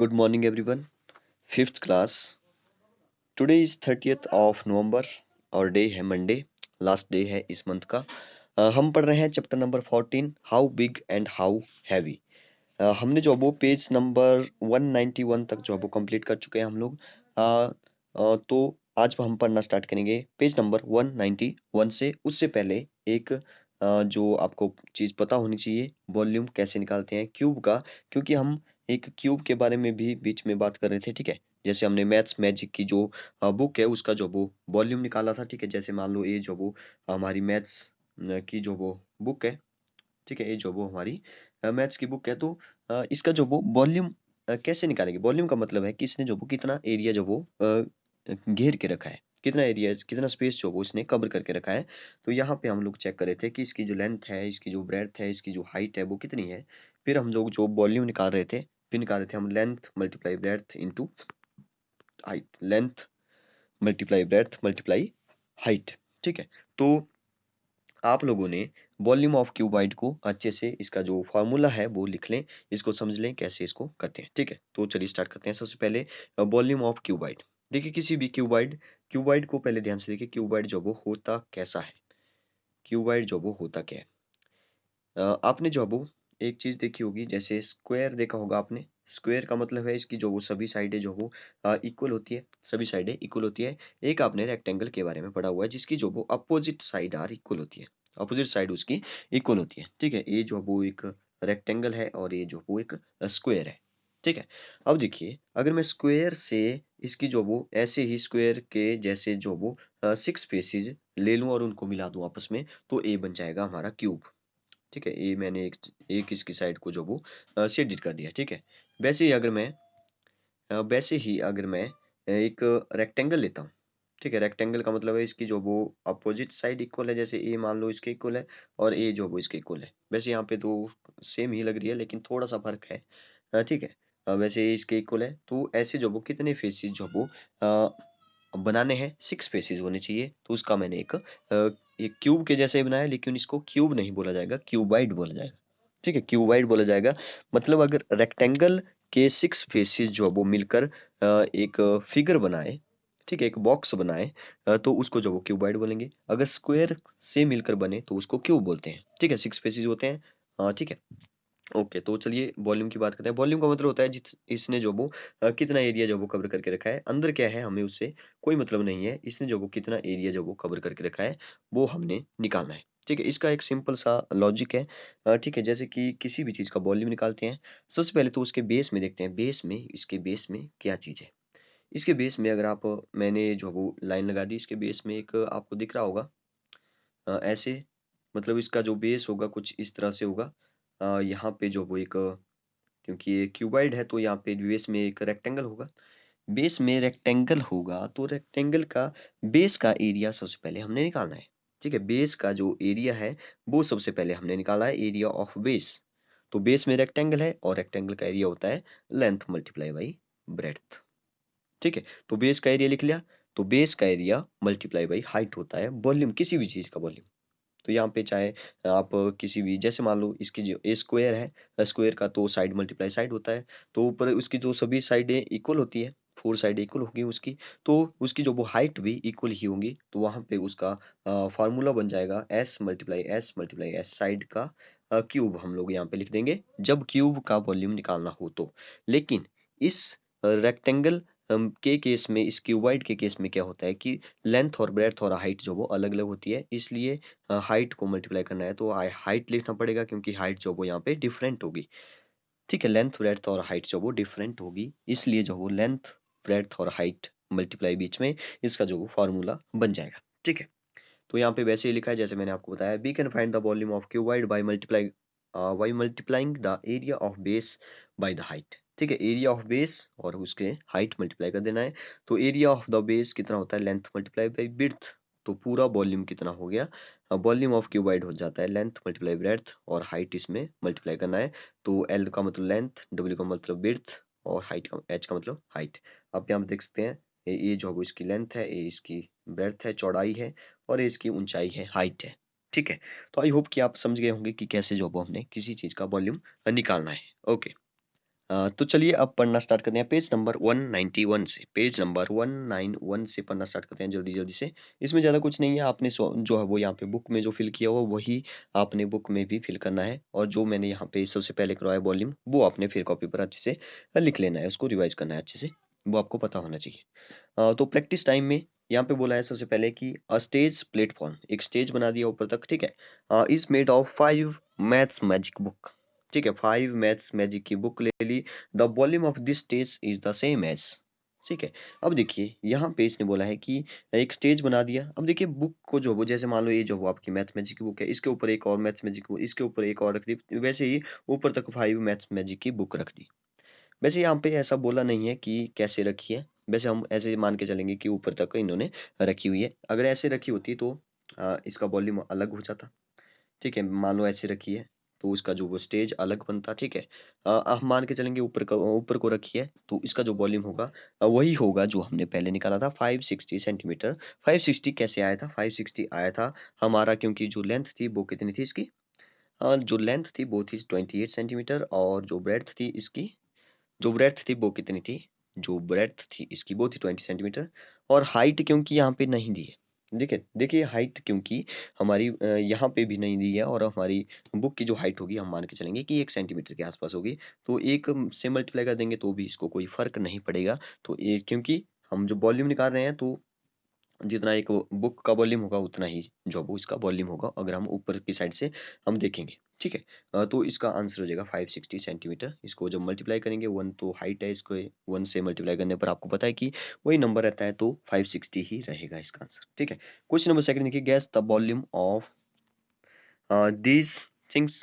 Good morning, everyone. Fifth class. Today is 30th of November और day है Monday, last day है इस month का। हम पढ़ रहे हैं chapter number 14, how big and how heavy. हमने जो वो पेज नंबर 191 तक जो वो कंप्लीट कर चुके हैं हम लोग। तो आज हम पढ़ना स्टार्ट करेंगे पेज नंबर 191 से। उससे पहले एक जो आपको चीज़ पता होनी चाहिए, वॉल्यूम कैसे निकालते हैं क्यूब का, क्योंकि हम एक क्यूब के बारे में भी बीच में बात कर रहे थे, ठीक है। जैसे हमने मैथ्स मैजिक की जो बुक है उसका जो वो वॉल्यूम निकाला था, ठीक है। जैसे मान लो ये जो वो हमारी मैथ्स की जो वो बुक है, ठीक है, ये जो वो हमारी मैथ्स की बुक है। तो इसका जो वो वॉल्यूम कैसे निकालेंगे। वॉल्यूम का मतलब है कि इसने जो वो कितना एरिया जो वो घेर के रखा है, कितना एरिया, कितना स्पेस जो वो इसने कवर करके रखा है। तो यहाँ पे हम लोग चेक कर रहे थे कि इसकी जो लेंथ है, इसकी जो ब्रेड्थ है, इसकी जो हाइट है वो कितनी है। फिर हम लोग जो वॉल्यूम निकाल रहे थे, फिर निकाल रहे थे हम length multiply breadth into height, length multiply breadth multiply height, ठीक है। तो आप लोगों ने वॉल्यूम ऑफ क्यूबाइड को अच्छे से, इसका जो फॉर्मूला है वो लिख लें, इसको समझ लें कैसे इसको करते हैं, ठीक है। तो चलिए स्टार्ट करते हैं। सबसे पहले वॉल्यूम ऑफ क्यूबाइड। देखिए किसी भी क्यूबाइड क्यूबाइड को पहले ध्यान से देखिए, क्यूबाइड जो वो होता कैसा है, क्यूबाइड जो वो होता क्या है। आपने जो वो एक चीज देखी होगी, जैसे स्क्वायर देखा होगा आपने। स्क्वायर का मतलब है इसकी जो वो सभी साइडें जो वो इक्वल होती है, सभी साइडें इक्वल होती है। एक आपने रेक्टेंगल के बारे में पढ़ा हुआ है जिसकी जो वो अपोजिट साइड आर इक्वल होती है, अपोजिट साइड उसकी इक्वल होती है, ठीक है। ये जो वो एक रेक्टेंगल है और ये जो वो एक स्क्वायर है, ठीक है। अब देखिए अगर मैं स्क्वायर से इसकी जो वो ऐसे ही स्क्वायर के जैसे जो वो 6 फेसेस ले लूं और उनको मिला दूं आपस में, तो ए बन जाएगा हमारा क्यूब, ठीक है। ये मैंने एक इसकी साइड को जो वो शेडिड कर दिया, ठीक है। वैसे ही अगर मैं एक रेक्टेंगल लेता हूँ, ठीक है। रेक्टेंगल का मतलब है इसकी जो वो अपोजिट साइड इक्वल है, जैसे ए मान लो इसके इक्वल है और ए जो वो इसके इक्वल है। वैसे यहाँ पे तो सेम ही लग रही है लेकिन थोड़ा सा फर्क है, ठीक है। वैसे ये इसके इक्वल है, तो ऐसे जो वो कितने फेसेस जो वो बनाने हैं, 6 फेसेस होने चाहिए। तो उसका मैंने एक क्यूब के जैसे ही बनाया, लेकिन इसको क्यूब नहीं बोला जाएगा, क्यूबाइड बोला जाएगा, ठीक है। क्यूबाइड बोला जाएगा। मतलब अगर रेक्टेंगल के 6 फेसेस जो वो मिलकर एक फिगर बनाए, ठीक है, एक बॉक्स बनाए, तो उसको जो वो क्यूबाइड बोलेंगे। अगर स्क्वायर से मिलकर बने तो उसको क्यूब बोलते हैं, ठीक है। 6 फेसेस होते हैं, ठीक है। ओके, तो चलिए वॉल्यूम की बात करते हैं। वॉल्यूम का मतलब होता है जिस इसने जो वो कितना एरिया जो वो कवर करके रखा है। अंदर क्या है हमें उससे कोई मतलब नहीं है, इसने जो वो कितना एरिया जो वो कवर करके रखा है वो हमने निकालना है, ठीक है। इसका एक सिंपल सा लॉजिक है, ठीक है। जैसे कि किसी भी चीज का वॉल्यूम निकालते हैं, सबसे पहले तो उसके बेस में देखते हैं, बेस में, इसके बेस में क्या चीज है। इसके बेस में अगर आप, मैंने जो वो लाइन लगा दी, इसके बेस में एक आपको दिख रहा होगा ऐसे, मतलब इसका जो बेस होगा कुछ इस तरह से होगा। यहाँ पे जो वो एक, क्योंकि ये क्यूबाइड है तो यहाँ पे बेस में एक रेक्टेंगल होगा। बेस में रेक्टेंगल होगा तो रेक्टेंगल का बेस का एरिया सबसे पहले हमने निकालना है, ठीक है। बेस का जो एरिया है वो सबसे पहले हमने निकाला है, एरिया ऑफ बेस। तो बेस में रेक्टेंगल है और रेक्टेंगल का एरिया होता है लेंथ मल्टीप्लाई बाई ब्रेड्थ, ठीक है। तो बेस का एरिया लिख लिया, तो बेस का एरिया मल्टीप्लाई बाई हाइट होता है वॉल्यूम, किसी भी चीज का वॉल्यूम। तो यहाँ पे चाहे आप किसी भी, जैसे मान लो इसकी जो ए स्क्वायर है, स्क्वायर का तो साइड मल्टीप्लाई साइड होता है, तो ऊपर उसकी जो सभी साइडें इक्वल होती है, 4 साइड इक्वल होगी उसकी, तो उसकी जो वो हाइट भी इक्वल ही होंगी। तो वहां पे उसका फार्मूला बन जाएगा एस मल्टीप्लाई एस, साइड का क्यूब हम लोग यहाँ पे लिख देंगे जब क्यूब का वॉल्यूम निकालना हो तो। लेकिन इस रेक्टेंगल के केस में, इस क्यूबाइड के केस में क्या होता है कि लेंथ और ब्रेड्थ और हाइट जो वो अलग अलग होती है, इसलिए हाइट को मल्टीप्लाई करना है तो हाइट लिखना पड़ेगा, क्योंकि हाइट जो वो यहाँ पे डिफरेंट होगी, ठीक है। लेंथ ब्रेड्थ और हाइट जो वो डिफरेंट होगी, इसलिए जो वो लेंथ ब्रेड्थ और हाइट मल्टीप्लाई बीच में इसका जो वो फॉर्मूला बन जाएगा, ठीक है। तो यहाँ पे वैसे ही लिखा है जैसे मैंने आपको बताया, we can find the volume of cuboid by multiplying the area of base by the height, ठीक है। एरिया ऑफ बेस और उसके हाइट मल्टीप्लाई कर देना है। तो एरिया ऑफ द बेस कितना होता है, लेंथ मल्टीप्लाई बाई विड्थ। तो पूरा वॉल्यूम कितना हो गया, वॉल्यूम ऑफ क्यूबाइड हो जाता है लेंथ मल्टीप्लाई ब्रेड्थ और हाइट इसमें मल्टीप्लाई करना है। तो एल का मतलब लेंथ, डब्ल्यू का मतलब विड्थ और हाइट का, एच का मतलब हाइट। आप यहाँ पे देख सकते हैं, ये जो है इसकी लेंथ है, ये इसकी ब्रेड्थ है, चौड़ाई है, और ये इसकी ऊंचाई है, हाइट है, ठीक है। तो आई होप कि आप समझ गए होंगे कि कैसे जो वो हमने किसी चीज का वॉल्यूम निकालना है। ओके, तो चलिए अब पढ़ना स्टार्ट करते हैं पेज नंबर 191 से। पेज नंबर 191 से पढ़ना स्टार्ट करते हैं जल्दी जल्दी से। इसमें ज़्यादा कुछ नहीं है, आपने जो है वो यहाँ पे बुक में जो फिल किया हुआ वही आपने बुक में भी फिल करना है, और जो मैंने यहाँ पे सबसे पहले करवाया वॉल्यूम वो आपने फिर कॉपी पर अच्छे से लिख लेना है, उसको रिवाइज करना है अच्छे से, वो आपको पता होना चाहिए। तो प्रैक्टिस टाइम में यहाँ पे बोला है सबसे पहले कि अ स्टेज प्लेटफॉर्म, एक स्टेज बना दिया ऊपर तक, ठीक है, is made of 5 maths magic book, ठीक है, 5 मैथ्स मैजिक की बुक ले ली। The volume of this stage is the same as, ठीक है। अब देखिए यहाँ पे इसने बोला है कि एक स्टेज बना दिया। अब देखिए बुक को जो वो, जैसे मान लो ये जो वो आपकी मैथ मैजिक की बुक है, इसके ऊपर एक और मैथ्स मैजिक की बुक, इसके ऊपर एक और रख दी, वैसे ही ऊपर तक 5 मैथ्स मैजिक की बुक रख दी। वैसे यहाँ पे ऐसा बोला नहीं है कि कैसे रखी है, वैसे हम ऐसे मान के चलेंगे कि ऊपर तक इन्होंने रखी हुई है। अगर ऐसे रखी होती तो इसका वॉल्यूम अलग हो जाता, ठीक है। मान लो ऐसे रखी है तो उसका जो वो स्टेज अलग बनता, ठीक है। हम मान के चलेंगे ऊपर को रखी है तो इसका जो वॉल्यूम होगा वही होगा जो हमने पहले निकाला था 560 सेंटीमीटर। 560 कैसे आया था? 560 आया था हमारा, क्योंकि जो लेंथ थी वो कितनी थी इसकी, जो लेंथ थी वो थी 28 सेंटीमीटर, और जो ब्रेड्थ थी इसकी, जो ब्रेड्थ थी वो कितनी थी, जो ब्रेड्थ थी इसकी वो थी 20 सेंटीमीटर। और हाइट क्योंकि यहाँ पे नहीं दी है, देखिए देखिए हाइट क्योंकि हमारी यहाँ पे भी नहीं दी है, और हमारी बुक की जो हाइट होगी हम मान के चलेंगे कि 1 सेंटीमीटर के आसपास होगी, तो एक से मल्टीप्लाई कर देंगे तो भी इसको कोई फर्क नहीं पड़ेगा। तो एक, क्योंकि हम जो वॉल्यूम निकाल रहे हैं तो जितना एक बुक का वॉल्यूम होगा उतना ही जो वो इसका वॉल्यूम होगा, अगर हम ऊपर की साइड से हम देखेंगे, ठीक है। तो इसका आंसर हो जाएगा 560 सेंटीमीटर। इसको जब मल्टीप्लाई करेंगे, 1 तो हाइट है, इसको 1 से मल्टीप्लाई करने पर आपको पता है कि वही नंबर रहता है, तो 560 ही रहेगा इसका आंसर, ठीक है। क्वेश्चन नंबर सेकंड देखिए, gas the volume of these things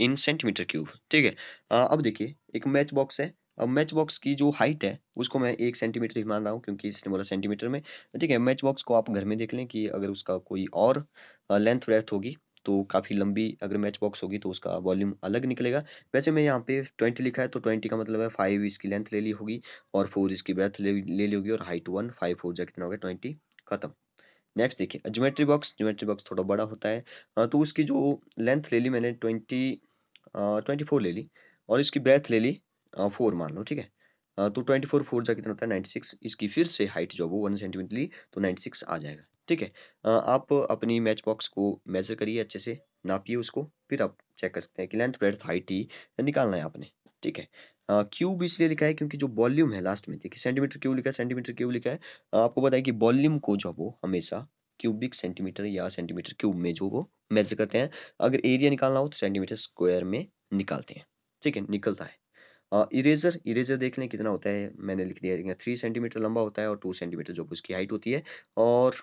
in centimetre cube, ठीक है। अब देखिए एक मैच बॉक्स है। अब मैच बॉक्स की जो हाइट है उसको मैं 1 सेंटीमीटर ही मान रहा हूँ, क्योंकि इसने बोला सेंटीमीटर में, ठीक है। मैच बॉक्स को आप घर में देख लें कि अगर उसका कोई और लेंथ ब्रेड्थ होगी तो काफ़ी लंबी अगर मैच बॉक्स होगी तो उसका वॉल्यूम अलग निकलेगा। वैसे मैं यहाँ पे 20 लिखा है तो 20 का मतलब है 5 इसकी लेंथ ले ली होगी, और 4 इसकी ब्रेड्थ ले ली होगी, और हाइट 1, 5 4 जा कितना हो गया 20, खत्म। नेक्स्ट देखिए ज्योमेट्री बॉक्स, ज्योमेट्री बॉक्स थोड़ा बड़ा होता है। तो उसकी जो लेंथ ले ली मैंने 24 ले ली, और इसकी ब्रेथ ले ली 4 मान लो, ठीक है। तो 24 4 जा कितना होता है 96। इसकी फिर से हाइट जो वो 1 सेंटीमीटर ली तो 96 आ जाएगा, ठीक है। आप अपनी मैच बॉक्स को मेजर करिए अच्छे से, नापिए उसको, फिर आप चेक कर सकते हैं कि लेंथ ब्रेथ हाइट ही निकालना है आपने, ठीक है। क्यूब इसलिए लिखा है क्योंकि जो वॉल्यूम है लास्ट में, देखिए सेंटीमीटर क्यूब लिखा है, सेंटीमीटर क्यूब लिखा है। आपको पता है कि वॉल्यूम को जो वो हमेशा क्यूबिक सेंटीमीटर या सेंटीमीटर क्यूब में जो वो मेजर करते हैं। अगर एरिया निकालना हो तो सेंटीमीटर स्क्वायर में निकालते हैं, ठीक है, निकलता है। इरेजर, इरेजर देख लें कितना होता है, मैंने लिख दिया 3 सेंटीमीटर लंबा होता है, और 2 सेंटीमीटर जो उसकी हाइट होती है, और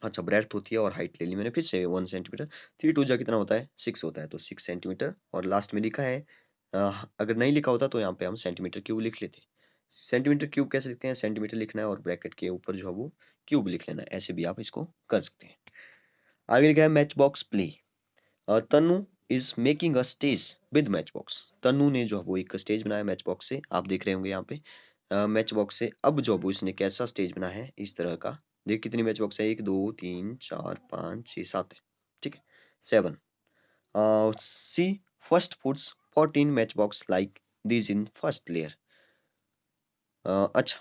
अच्छा ब्रेड्थ होती है, और हाइट ले ली मैंने फिर से 1 सेंटीमीटर। 3 2 जा कितना होता है 6 होता है, तो 6 सेंटीमीटर, और लास्ट में लिखा है अगर नहीं लिखा होता तो यहाँ पे हम सेंटीमीटर क्यूब लिख लेते। सेंटीमीटर क्यूब कैसे लिखते हैं, सेंटीमीटर लिखना है और ब्रैकेट के ऊपर जो है वो क्यूब लिख लेना है, ऐसे भी आप इसको कर सकते हैं। आगे लिखा है match box play. Tanu is making a stage with match box. Tanu ने जो है वो एक स्टेज बनाया मैच बॉक्स से, आप देख रहे होंगे यहाँ पे मैच बॉक्स से। अब जो है वो इसने कैसा स्टेज बनाया है इस तरह का, देख कितनी मैच बॉक्स है, 1 2 3 4 5 6 7 है, ठीक है, 7। She first puts 14 match box like this in first layer. अच्छा,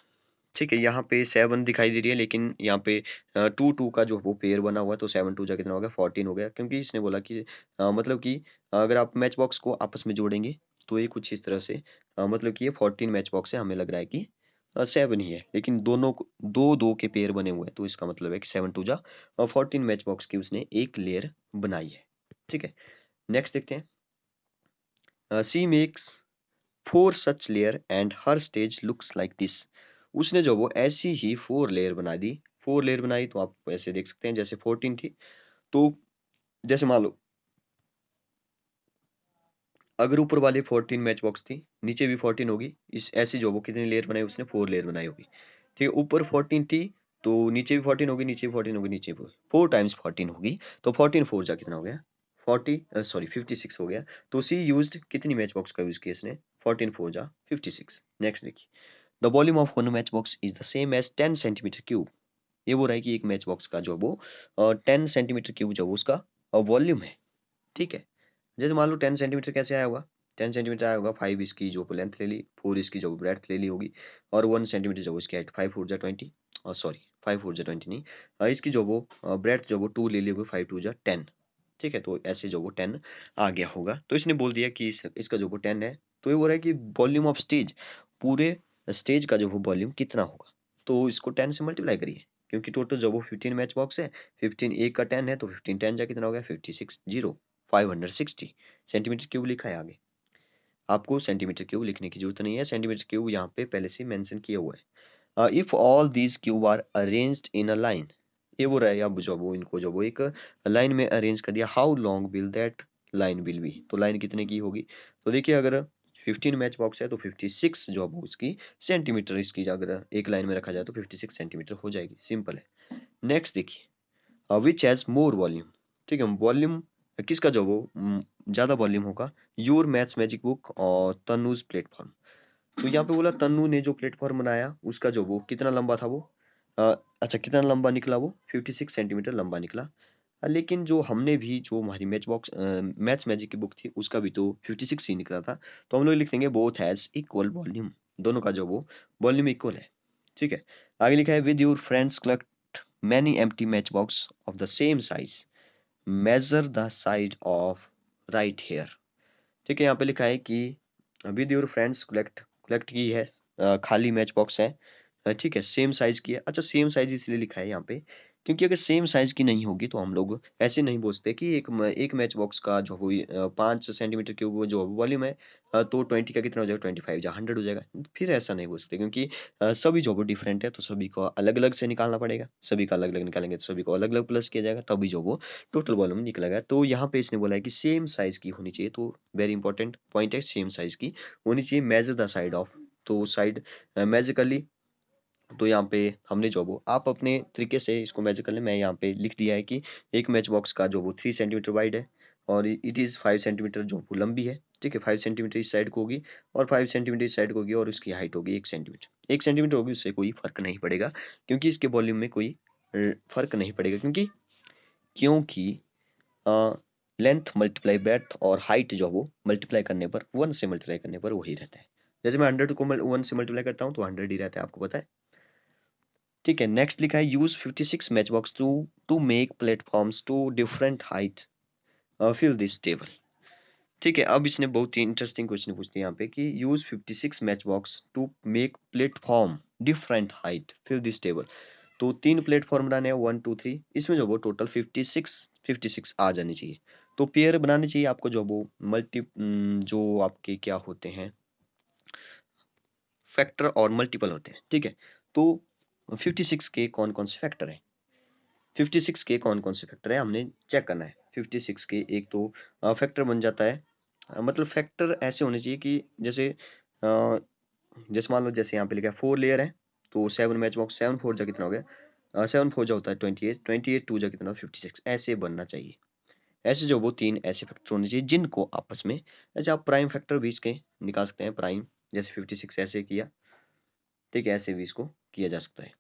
ठीक है, यहाँ पे 7 दिखाई दे रही है, लेकिन यहाँ पे 2 2 का जो वो पेयर बना हुआ है, तो 7 2 जा कितना हो गया 14 हो गया, क्योंकि इसने बोला कि मतलब कि अगर आप मैच बॉक्स को आपस में जोड़ेंगे तो ये कुछ इस तरह से मतलब कि ये 14 मैच बॉक्स है, हमें लग रहा है कि 7 ही है, लेकिन दोनों दो दो के पेयर बने हुए हैं, तो इसका मतलब है कि 7 2 जा 14 मैच बॉक्स की उसने एक लेयर बनाई है, ठीक है। नेक्स्ट देखते हैं, she makes 4 such layer and her stage looks like this. उसने जो वो ऐसी ही 4 लेयर बना दी। 4 लेयर बनाई तो आप ऐसे देख सकते हैं जैसे 14 थी, तो जैसे मान लो अगर ऊपर वाली 14 मैच बॉक्स थी, नीचे भी 14 होगी, इस ऐसी जो वो कितनी लेयर बनाई उसने 4 लेयर बनाई होगी, ठीक है। ऊपर 14 थी तो नीचे भी 14 होगी, नीचे भी 14 होगी, नीचे भी 4 टाइम्स 14 होगी, तो 14 4 जा कितना हो गया 56 हो गया। तो सी यूज्ड कितनी मैच बॉक्स का यूज किया इसने, 14 4 जा 56। नेक्स्ट देखिए, the volume of one match box is the same as 10 centimetre cube. ये बोल रहा है कि एक मैच बॉक्स का जो वो 10 सेंटीमीटर क्यूब जो उसका वॉल्यूम है, ठीक है। जैसे मान लो 10 सेंटीमीटर कैसे आया होगा, 10 सेंटीमीटर आया होगा, 5 इसकी जो लेंथ ले ली, 4 इसकी जो ब्रेड्थ ले ली होगी, और 1 सेंटीमीटर जो इसकी हाइट, 5 4 जा 20, सॉरी 5 4 जा 20 नहीं, इसकी जो वो ब्रेड्थ जो वो 2 ले ली होगी, 5 2 जा 10। ठीक है, तो ऐसे जो वो 10 आ गया होगा। तो इसने बोल दिया कि इसका जो वो 10 है, तो ये बोल रहा है कि वॉल्यूम ऑफ स्टेज, पूरे स्टेज का जो वो वॉल्यूम कितना होगा। तो इसको 10 से मल्टीप्लाई करिए, क्योंकि टोटल जो वो 15 मैच बॉक्स है, 15 एक का 10 है, तो 15 10 जा कितना हो गया, 56 जीरो 560 सेंटीमीटर क्यूब लिखा है आगे। आपको सेंटीमीटर क्यूब लिखने की जरूरत नहीं है, सेंटीमीटर क्यूब यहाँ पे पहले से मेंशन किया हुआ है। If all these cube are arranged in a line, ये वो रहा, अब जो वो इनको जो वो एक लाइन में अरेंज कर दिया, how long will that line will be, तो लाइन कितने की होगी। तो देखिए अगर 15 मैच बॉक्स है तो 56 जो अब उसकी सेंटीमीटर, इसकी अगर एक लाइन में रखा जाए तो 56 सेंटीमीटर हो जाएगी, सिंपल है। नेक्स्ट देखिए, विच हैज मोर वॉल्यूम, ठीक है, वॉल्यूम किसका जो वो ज्यादा वॉल्यूम होगा, योर मैथ्स मैजिक बुक और तन्नूज प्लेटफॉर्म। तो यहाँ पे बोला तन्नू ने जो प्लेटफॉर्म बनाया उसका जो वो कितना लंबा था वो, अच्छा कितना लंबा निकला वो, 56 सेंटीमीटर लंबा निकला। लेकिन जो हमने भी जो हमारी मैच बॉक्स मैथ्स मैजिक की बुक थी उसका भी तो 56 ही निकला था, तो हम लोग लिख देंगे बोथ हैज इक्वल वॉल्यूम, दोनों का जो वो वॉल्यूम इक्वल है। ठीक है, आगे लिखा है with your friends collect many empty match box of the same size, measure the size of right here. ठीक है, यहाँ पे लिखा है कि with your friends collect, collect की है, खाली मैच बॉक्स है, ठीक है, सेम साइज की है। अच्छा सेम साइज इसलिए लिखा है यहाँ पे क्योंकि अगर सेम साइज की नहीं होगी तो हम लोग ऐसे नहीं बोलते कि एक मैच बॉक्स का जो वो 5 सेंटीमीटर क्यूब वो जो वॉल्यूम है, तो 20 का कितना हो जाएगा, 25 या 100 हो जाएगा। फिर ऐसा नहीं बोलते क्योंकि सभी जो वो डिफरेंट है तो सभी को अलग अलग से निकालना पड़ेगा, सभी का अलग अलग निकालेंगे तो सभी को अलग अलग प्लस किया जाएगा, तभी जो वो टोटल वॉल्यूम निकलेगा। तो यहाँ पे इसने बोला है कि सेम साइज की होनी चाहिए, तो वेरी इंपॉर्टेंट पॉइंट है, सेम साइज की होनी चाहिए, मेजर द साइड ऑफ, तो साइड मेजर कर ली। तो यहाँ पे हमने जो वो आप अपने तरीके से इसको मेजर कर ले, मैं यहाँ पे लिख दिया है कि एक मैच बॉक्स का जो वो 3 सेंटीमीटर वाइड है और इट इज़ 5 सेंटीमीटर जो वो लंबी है। ठीक है, 5 सेंटीमीटर इस साइड को होगी और 5 सेंटीमीटर इस साइड को होगी, और उसकी हाइट होगी 1 सेंटीमीटर, 1 सेंटीमीटर होगी, उससे कोई फर्क नहीं पड़ेगा क्योंकि इसके वॉल्यूम में कोई फर्क नहीं पड़ेगा, क्योंकि क्योंकि लेंथ मल्टीप्लाई ब्रेड्थ और हाइट जो वो मल्टीप्लाई करने पर, 1 से मल्टीप्लाई करने पर वही रहता है। जैसे मैं 100 को 1 से मल्टीप्लाई करता हूँ तो 100 ही रहता है, आपको पता है। ठीक है, नेक्स्ट लिखा है use 56 match box to make platforms to different height, fill this table. ठीक है, अब इसने बहुत ही इंटरेस्टिंग क्वेश्चन पूछ दिया यहाँ पे कि use 56 match box to make platform different height, fill this table. तो 3 प्लेटफॉर्म बनाने हैं, 1 2 3, इसमें जो वो टोटल 56 आ जानी चाहिए। तो पेयर बनाने चाहिए आपको, जो वो जो आपके क्या होते हैं, फैक्टर और मल्टीपल होते हैं। ठीक है, तो 56 के कौन कौन से फैक्टर है, 56 के कौन कौन से फैक्टर है हमने चेक करना है। 56 के एक तो फैक्टर बन जाता है, मतलब फैक्टर ऐसे होने चाहिए कि जैसे जैसे मान लो जैसे यहाँ पे लिखा है 4 लेयर है, तो 7 मैच बॉक्स, 7 4 जा कितना हो गया, 7 4 जा होता है 28, 28 2 जा कितना, 56, ऐसे बनना चाहिए। ऐसे जो वो 3 ऐसे फैक्टर होने चाहिए जिनको आपस में, ऐसे आप प्राइम फैक्टर भी इसके निकाल सकते हैं, प्राइम जैसे 56 ऐसे किया, ठीक है, ऐसे भी इसको किया जा सकता है।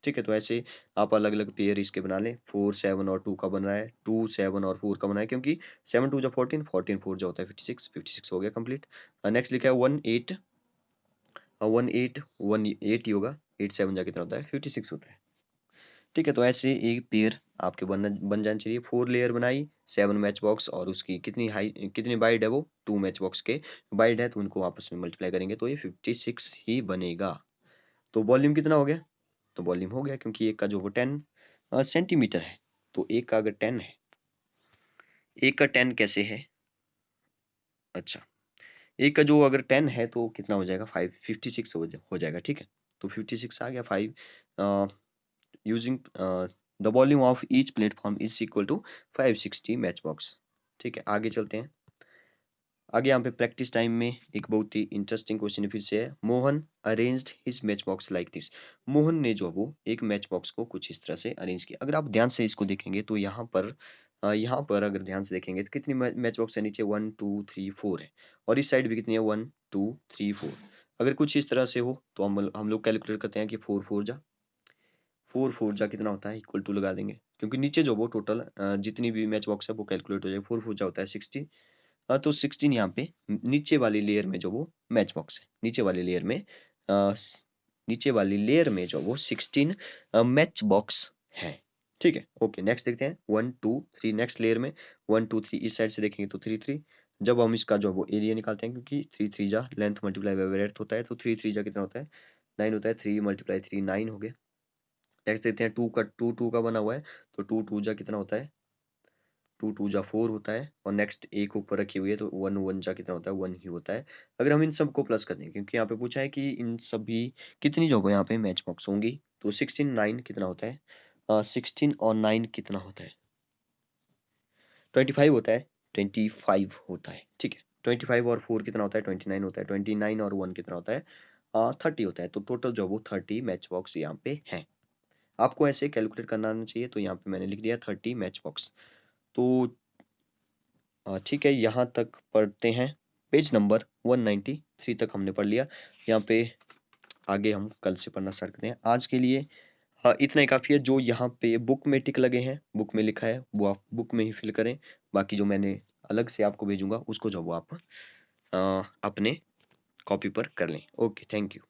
ठीक है, तो ऐसे आप अलग अलग पेयर इसके बना लें, 4 7 और 2 का बन रहा है, 2 7 और 4 का बना है, क्योंकि 7 2 जा 14, 14 4 जा होता है 56, 56 हो गया कंप्लीट। नेक्स्ट लिखा है 1 8, 1 8 1 8 ही होगा, 8 7 जा कितना होता है, 56 होता है। ठीक है, तो ऐसे एक पेयर आपके बन जाना चाहिए। 4 लेयर बनाई, 7 मैच बॉक्स, और उसकी कितनी हाई कितनी वाइड है वो, 2 मैच बॉक्स के वाइड है, तो उनको आपस में मल्टीप्लाई करेंगे तो ये 56 ही बनेगा। तो वॉल्यूम कितना हो गया, तो वॉल्यूम हो गया क्योंकि एक का जो वो 10 सेंटीमीटर है, तो एक का अगर 10 है, एक का 10 कैसे है, अच्छा एक का जो अगर 10 है तो कितना हो जाएगा, 56 हो जाएगा। ठीक है, तो 56 आ गया, 5 using the volume of each platform is equal to 560 match box. ठीक है, आगे चलते हैं। आगे यहाँ पे प्रैक्टिस टाइम में एक बहुत ही इंटरेस्टिंग क्वेश्चन फिर से है, Mohan arranged his match box like this. Mohan ने जो वो एक मैच बॉक्स को कुछ इस तरह से अरेंज किया। अगर आप ध्यान से इसको देखेंगे तो यहाँ पर अगर ध्यान से देखेंगे तो कितनी मैच बॉक्स है, नीचे 1 2 3 4 है, और इस साइड भी कितनी है, 1 2 3 4। अगर कुछ इस तरह से हो तो हम लोग कैलकुलेट करते हैं कि 4 4 जा कितना होता है, इक्वल टू लगा देंगे, क्योंकि नीचे जो वो टोटल जितनी भी मैच बॉक्स है वो कैलकुलेट हो जाएगी, 4 4 जा होता है 60, तो 16 यहाँ पे नीचे वाली लेयर में जो वो मैच बॉक्स है, नीचे वाली लेयर में नीचे वाली लेयर में जो वो 16 मैच बॉक्स है। ठीक है, ओके नेक्स्ट देखते हैं 1 2 3 नेक्स्ट लेयर में 1 2 3 इस साइड से देखेंगे तो 3 3। जब हम इसका जो वो एरिया निकालते हैं, क्योंकि 3 3 जा लेंथ मल्टीप्लाई बाय ब्रेड्थ होता है, तो 3 3 जा कितना होता है 9 होता है, 3 × 3 9 हो गया। नेक्स्ट देखते हैं 2 का बना हुआ है, तो 2 2 जा कितना होता है 2 2 जा 4 होता है, और नेक्स्ट एक ऊपर रखी हुई है तो 1 1 जा कितना होता है 1 ही होता है। अगर हम इन सबको प्लस कर दें, क्योंकि यहाँ पे पूछा है कि इन सभी कितनी जो यहाँ पे मैच बॉक्स होंगी, तो 16 9 कितना होता है 16 और 9 कितना होता है 25 होता है, 25 होता है। ठीक है, 25 और 4 कितना होता है 29 होता है, 29 और 1 कितना होता है 30 होता है। तो टोटल जो वो 30 मैच बॉक्स यहाँ पे है। आपको ऐसे कैलकुलेट करना आना चाहिए, तो यहाँ पे मैंने लिख दिया 30 मैच बॉक्स। तो ठीक है, यहाँ तक पढ़ते हैं, पेज नंबर 193 तक हमने पढ़ लिया। यहाँ पे आगे हम कल से पढ़ना स्टार्ट करते हैं। आज के लिए इतना ही काफ़ी है। जो यहाँ पे बुक में टिक लगे हैं, बुक में लिखा है, वो आप बुक में ही फिल करें। बाकी जो मैंने अलग से आपको भेजूंगा उसको जो वो आप अपने कॉपी पर कर लें। Okay, thank you.